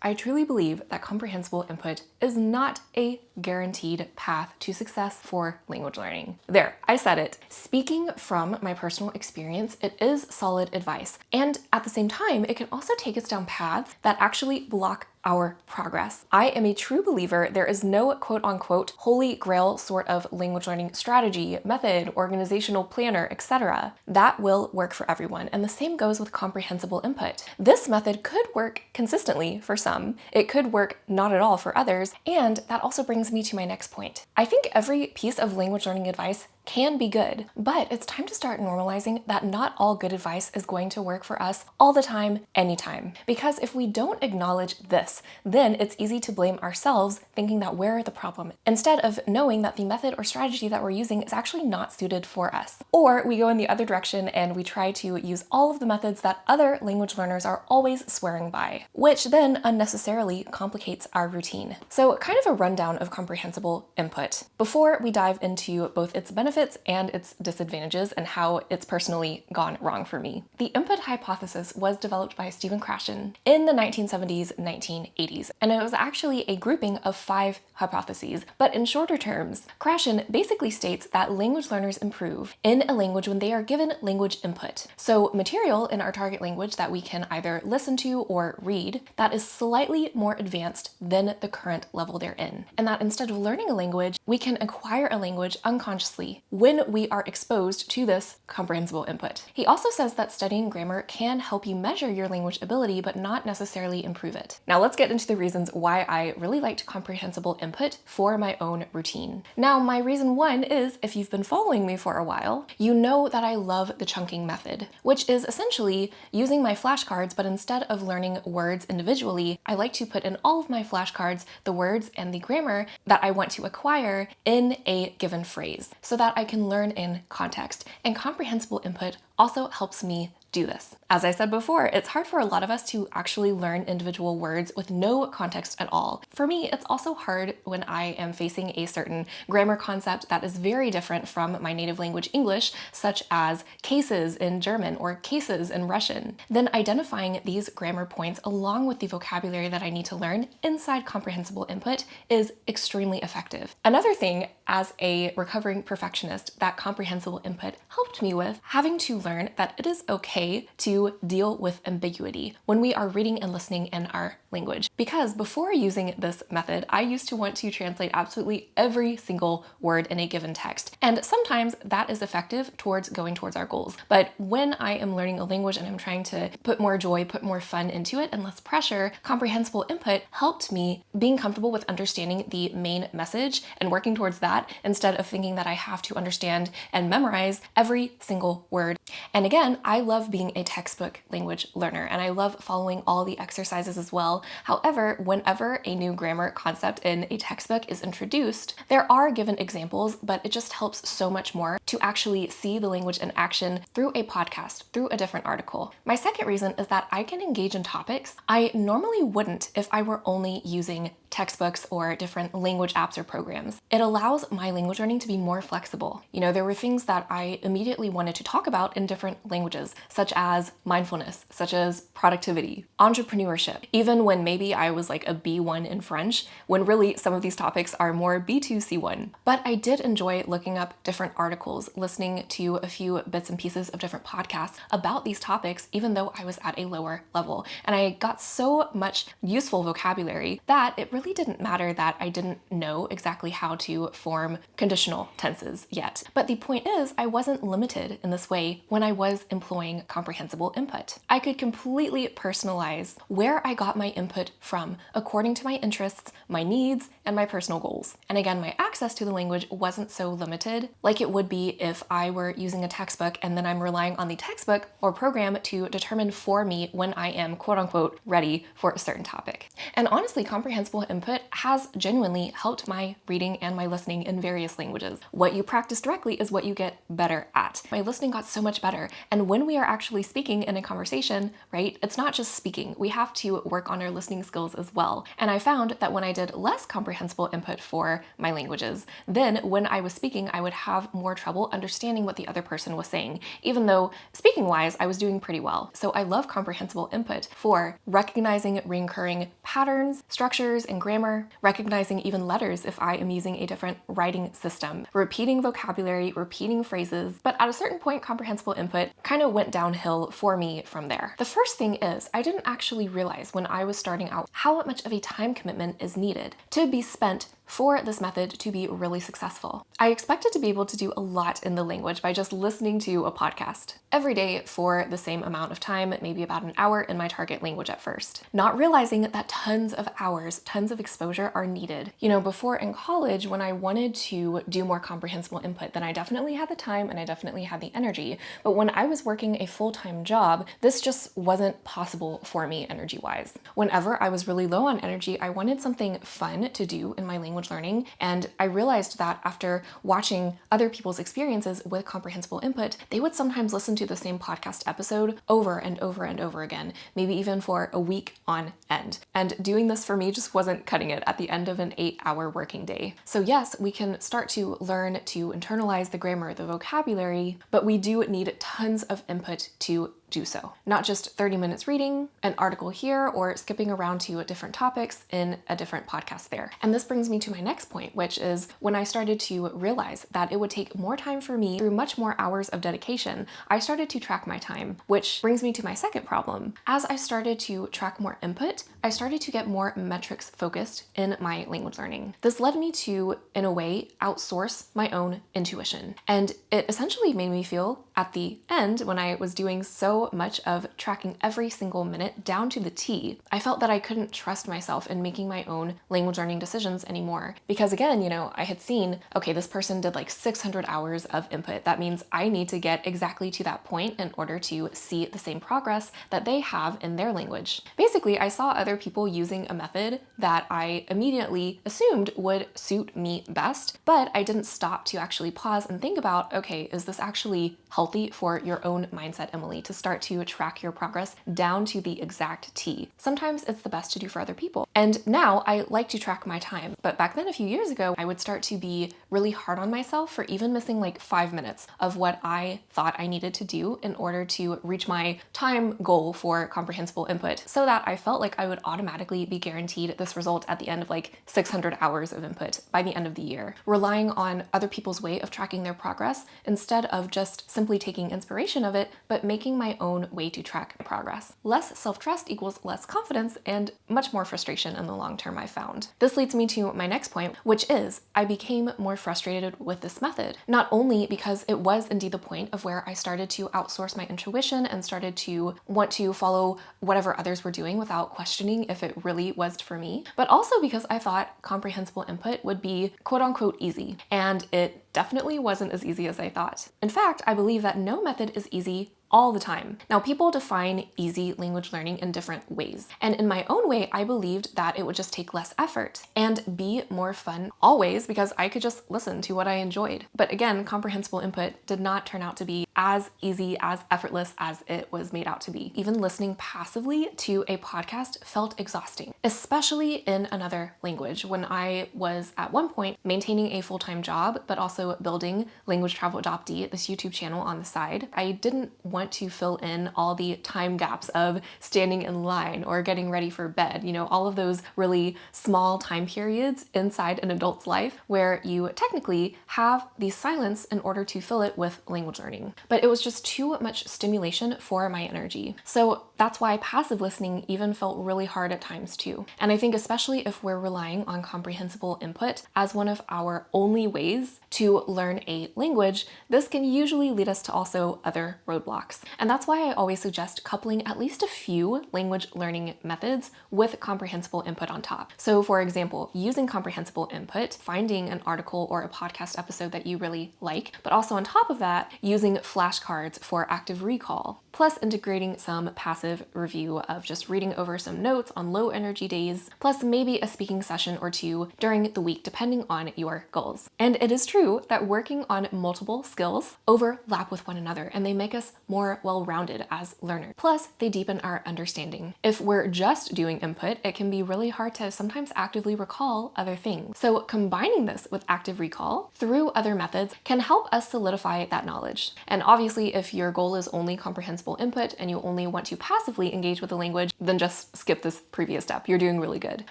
I truly believe that comprehensible input is not a guaranteed path to success for language learning. There, I said it. Speaking from my personal experience, it is solid advice. And at the same time, it can also take us down paths that actually block our progress. I am a true believer there is no quote-unquote holy grail sort of language learning strategy, method, organizational planner, etc. that will work for everyone, and the same goes with comprehensible input. This method could work consistently for some, it could work not at all for others, and that also brings me to my next point. I think every piece of language learning advice can be good, but it's time to start normalizing that not all good advice is going to work for us all the time, anytime. Because if we don't acknowledge this, then it's easy to blame ourselves, thinking that we're the problem, instead of knowing that the method or strategy that we're using is actually not suited for us. Or we go in the other direction and we try to use all of the methods that other language learners are always swearing by, which then unnecessarily complicates our routine. So kind of a rundown of comprehensible input before we dive into both its benefits and its disadvantages and how it's personally gone wrong for me. The input hypothesis was developed by Stephen Krashen in the 1970s, 1980s, and it was actually a grouping of 5 hypotheses. But in shorter terms, Krashen basically states that language learners improve in a language when they are given language input. So material in our target language that we can either listen to or read that is slightly more advanced than the current level they're in. And that instead of learning a language, we can acquire a language unconsciously when we are exposed to this comprehensible input. He also says that studying grammar can help you measure your language ability, but not necessarily improve it. Now let's get into the reasons why I really liked comprehensible input for my own routine. Now, my reason 1 is, if you've been following me for a while, you know that I love the chunking method, which is essentially using my flashcards, but instead of learning words individually, I like to put in all of my flashcards the words and the grammar that I want to acquire in a given phrase, so that I can learn in context. And comprehensible input also helps me do this. As I said before, it's hard for a lot of us to actually learn individual words with no context at all. For me, it's also hard when I am facing a certain grammar concept that is very different from my native language English, such as cases in German or cases in Russian. Then identifying these grammar points along with the vocabulary that I need to learn inside comprehensible input is extremely effective. Another thing, as a recovering perfectionist, that comprehensible input helped me with having to learn that it is okay to deal with ambiguity when we are reading and listening in our language. Because before using this method, I used to want to translate absolutely every single word in a given text. And sometimes that is effective towards going towards our goals. But when I am learning a language and I'm trying to put more joy, put more fun into it and less pressure, comprehensible input helped me being comfortable with understanding the main message and working towards that instead of thinking that I have to understand and memorize every single word. And again, I love being a textbook language learner, and I love following all the exercises as well. However, whenever a new grammar concept in a textbook is introduced, there are given examples, but it just helps so much more to actually see the language in action through a podcast, through a different article. My second reason is that I can engage in topics I normally wouldn't if I were only using textbooks or different language apps or programs. It allows my language learning to be more flexible. You know, there were things that I immediately wanted to talk about in different languages, such as mindfulness, such as productivity, entrepreneurship, even when maybe I was like a B1 in French, when really some of these topics are more B2, C1. But I did enjoy looking up different articles, listening to a few bits and pieces of different podcasts about these topics, even though I was at a lower level. And I got so much useful vocabulary that it really didn't matter that I didn't know exactly how to form conditional tenses yet. But the point is, I wasn't limited in this way when I was employing comprehensible input. I could completely personalize where I got my input from according to my interests, my needs, and my personal goals. And again, my access to the language wasn't so limited like it would be if I were using a textbook and then I'm relying on the textbook or program to determine for me when I am quote unquote ready for a certain topic. And honestly, comprehensible Input has genuinely helped my reading and my listening in various languages. What you practice directly is what you get better at. My listening got so much better. And when we are actually speaking in a conversation, right, it's not just speaking. We have to work on our listening skills as well. And I found that when I did less comprehensible input for my languages, then when I was speaking, I would have more trouble understanding what the other person was saying, even though speaking-wise, I was doing pretty well. So I love comprehensible input for recognizing recurring patterns, structures, and grammar, recognizing even letters if I am using a different writing system, repeating vocabulary, repeating phrases. But at a certain point, comprehensible input kind of went downhill for me from there. The first thing is, I didn't actually realize when I was starting out how much of a time commitment is needed to be spent for this method to be really successful. I expected to be able to do a lot in the language by just listening to a podcast every day for the same amount of time, maybe about an hour in my target language at first, not realizing that tons of hours, tons of exposure are needed. You know, before in college, when I wanted to do more comprehensible input, then I definitely had the time and I definitely had the energy. But when I was working a full-time job, this just wasn't possible for me energy-wise. Whenever I was really low on energy, I wanted something fun to do in my language learning, and I realized that after watching other people's experiences with comprehensible input, they would sometimes listen to the same podcast episode over and over and over again, maybe even for a week on end. And doing this for me just wasn't cutting it at the end of an 8-hour working day. So yes, we can start to learn to internalize the grammar, the vocabulary, but we do need tons of input to do so. Not just 30 minutes reading an article here or skipping around to different topics in a different podcast there. And this brings me to my next point, which is when I started to realize that it would take more time for me through much more hours of dedication, I started to track my time, which brings me to my second problem. As I started to track more input, I started to get more metrics focused in my language learning. This led me to, in a way, outsource my own intuition. And it essentially made me feel at the end, when I was doing so much of tracking every single minute down to the T, I felt that I couldn't trust myself in making my own language learning decisions anymore. Because again, you know, I had seen, okay, this person did like 600 hours of input. That means I need to get exactly to that point in order to see the same progress that they have in their language. Basically, I saw other people using a method that I immediately assumed would suit me best, but I didn't stop to actually pause and think about, okay, is this actually healthy for your own mindset, Emily, to start to track your progress down to the exact T? Sometimes it's the best to do for other people. And now I like to track my time. But back then, a few years ago, I would start to be really hard on myself for even missing like 5 minutes of what I thought I needed to do in order to reach my time goal for comprehensible input, so that I felt like I would automatically be guaranteed this result at the end of like 600 hours of input by the end of the year, relying on other people's way of tracking their progress instead of just simply taking inspiration of it, but making my own way to track progress. Less self-trust equals less confidence and much more frustration in the long term, I found. This leads me to my next point, which is I became more frustrated with this method, not only because it was indeed the point of where I started to outsource my intuition and started to want to follow whatever others were doing without questioning if it really was for me, but also because I thought comprehensible input would be quote unquote easy, and it definitely wasn't as easy as I thought. In fact, I believe that no method is easy all the time. Now, people define easy language learning in different ways. And in my own way, I believed that it would just take less effort and be more fun always because I could just listen to what I enjoyed. But again, comprehensible input did not turn out to be as easy, as effortless as it was made out to be. Even listening passively to a podcast felt exhausting, especially in another language. When I was at one point maintaining a full-time job, but also building Language Travel Adoptee, this YouTube channel on the side, I didn't want to fill in all the time gaps of standing in line or getting ready for bed, you know, all of those really small time periods inside an adult's life where you technically have the silence in order to fill it with language learning. But it was just too much stimulation for my energy. So that's why passive listening even felt really hard at times too. And I think especially if we're relying on comprehensible input as one of our only ways to learn a language, this can usually lead us to also other roadblocks. And that's why I always suggest coupling at least a few language learning methods with comprehensible input on top. So for example, using comprehensible input, finding an article or a podcast episode that you really like, but also on top of that, using flashcards for active recall. plus integrating some passive review of just reading over some notes on low energy days, plus maybe a speaking session or two during the week, depending on your goals. And it is true that working on multiple skills overlap with one another and they make us more well-rounded as learners. Plus, they deepen our understanding. If we're just doing input, it can be really hard to sometimes actively recall other things. So combining this with active recall through other methods can help us solidify that knowledge. And obviously, if your goal is only comprehensible input and you only want to passively engage with the language, then just skip this previous step. You're doing really good.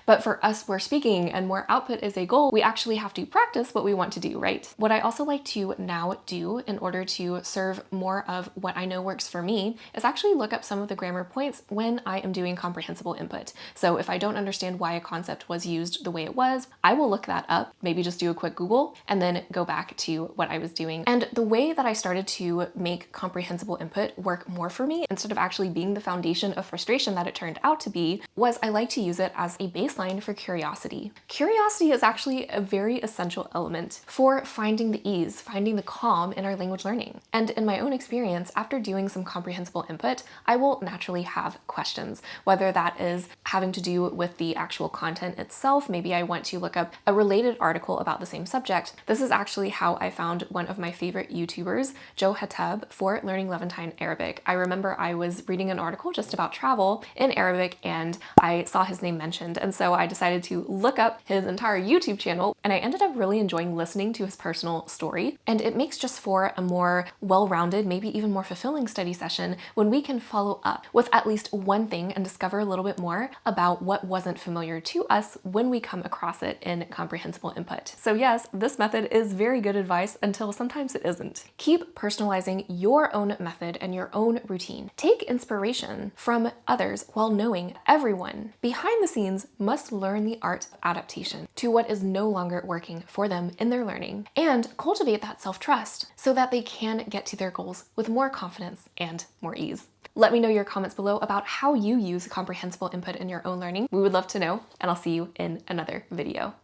But for us, we're speaking and more output is a goal, we actually have to practice what we want to do, right? What I also like to now do in order to serve more of what I know works for me is actually look up some of the grammar points when I am doing comprehensible input. So if I don't understand why a concept was used the way it was, I will look that up, maybe just do a quick Google, and then go back to what I was doing. And the way that I started to make comprehensible input work more for me, instead of actually being the foundation of frustration that it turned out to be, was I like to use it as a baseline for curiosity. Curiosity is actually a very essential element for finding the ease, finding the calm in our language learning. And in my own experience, after doing some comprehensible input, I will naturally have questions, whether that is having to do with the actual content itself. Maybe I want to look up a related article about the same subject. This is actually how I found one of my favorite YouTubers, Joe Hattab, for learning Levantine Arabic. I remember I was reading an article just about travel in Arabic and I saw his name mentioned. And so I decided to look up his entire YouTube channel and I ended up really enjoying listening to his personal story. And it makes just for a more well-rounded, maybe even more fulfilling study session when we can follow up with at least one thing and discover a little bit more about what wasn't familiar to us when we come across it in comprehensible input. So yes, this method is very good advice until sometimes it isn't. Keep personalizing your own method and your own routine. Take inspiration from others while knowing everyone behind the scenes must learn the art of adaptation to what is no longer working for them in their learning and cultivate that self-trust so that they can get to their goals with more confidence and more ease. Let me know your comments below about how you use comprehensible input in your own learning. We would love to know, and I'll see you in another video.